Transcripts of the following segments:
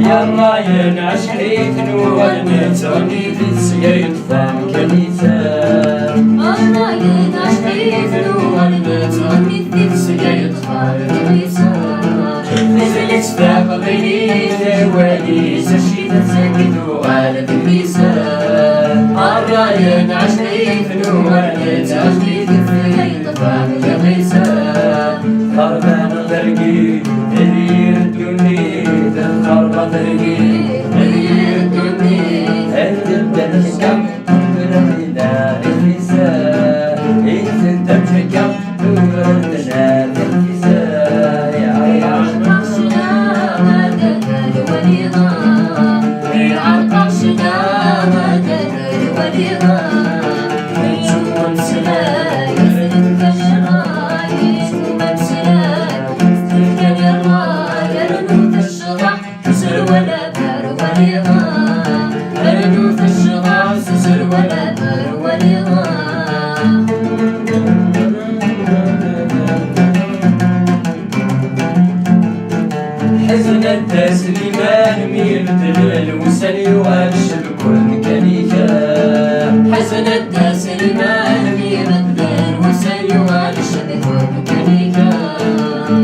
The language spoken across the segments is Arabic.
يلا ينعش حيث نور نتغني في السقايد فهم كنيسة يلا ينعش حيث نور نتغني في السقايد فهم كنيسة نزلت ستاق غيري ثواني سشيدة ساكت وغالب النساء الراية نعش حيث نور نتغني في السقايد فهم كنيسة خربان غرقي هدير الدنيا خربان غرقي هدير الدنيا هدبت الحكم ورمينا النساء انت الحكم ورمينا النساء يا عرقشنا هكذا الوليغة يا عرقشنا هكذا الوليغة نجوم سلاي يسلم كالشراي نجوم سلاي يسلم كالراي يرنو الشغع تسر ولا بار وليغة يرنو الشغع تسر ولا بار وليغة حزن التسليمان ميردل وسلي والشبك والميكانيكا حزن التسليمان ميردل وسلي والشبك والميكانيكا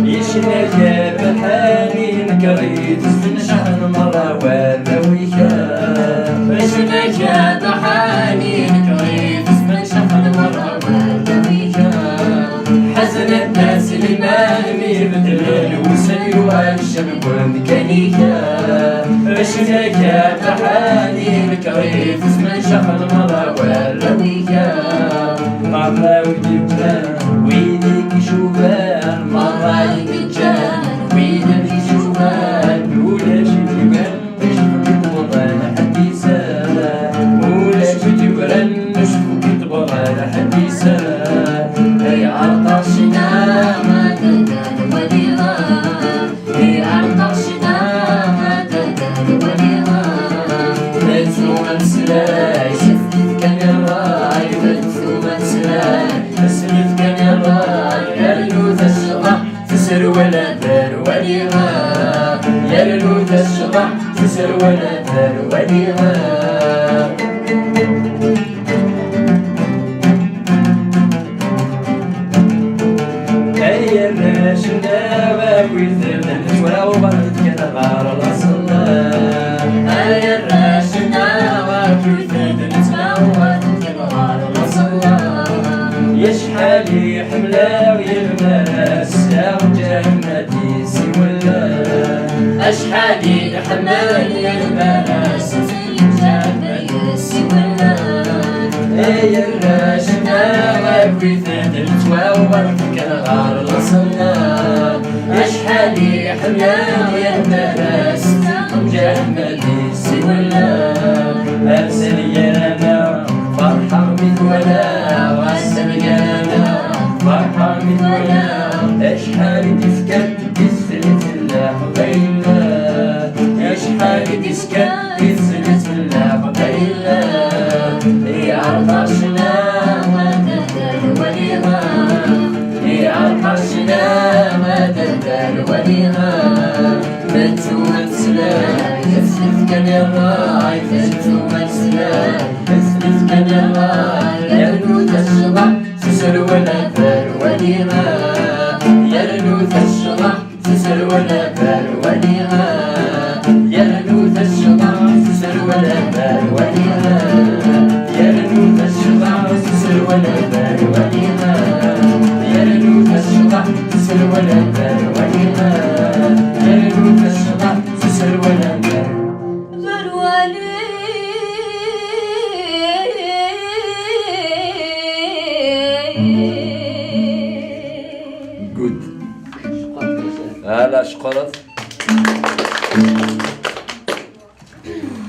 يشنك بحالي نكريت من شهر مرة والرويكا يشنك بحالي نكريت من شهر مرة والرويكا حزن التسليمان ميردل وسلي والشبك والميكانيكا يشنك بحالي نكريت من شهر مرة والرويكا مرة وجبنا ويدك شوفان مرة يبجان ويدك شوفان ولا شجبان نشفك طبعا حديثا ولا شجبان نشفك طبعا حديثا هي عرقشنا هكذا الوليغة هي عرقشنا هكذا الوليغة نتسوم السلاي سفلت كان الراي نتسوم السلاي سفلت كان الراي يرلو ذا الشطح تسر ولا دار وليغة يرلو ذا الشطح تسر ولا دار وليغة هيا الراشنا وكويث النسوة وبرد كان غار الأصل هيا الراشنا وكويث النسوة وبرد كان غار الأصل يشحالي حملة ويلمس وجنتي سولا أشحالي حمال يلبس الجنة سولا هيا الراشنا وكويث النسوة وبرد كان غار الأصل أشحالي حمال يلبس جنتي سولا أرسل يانا فرحة مثولا وأرسل يانا فرحة مثولا أشحال تسكت تسلت الله غيلا أشحال تسكت تسلت الله غيلا هي عرقشنا هكذا الوليغة هي عرقشنا هكذا الوليغة نتسوم السلاي تسلت كان الراي نتسوم السلاي تسلت كان الراي يرنو الشطح تسر ولا دار وليغة يرنو الشطح تسر ولا دار وليغة يرنو الشطح تسر ولا دار وليغة يرنو الشطح تسر ولا دار وليغة يرنو الشطح تسر ولا دار وليغة يرنو الشطح تسر ولا دار غرولي جود هلا شقرت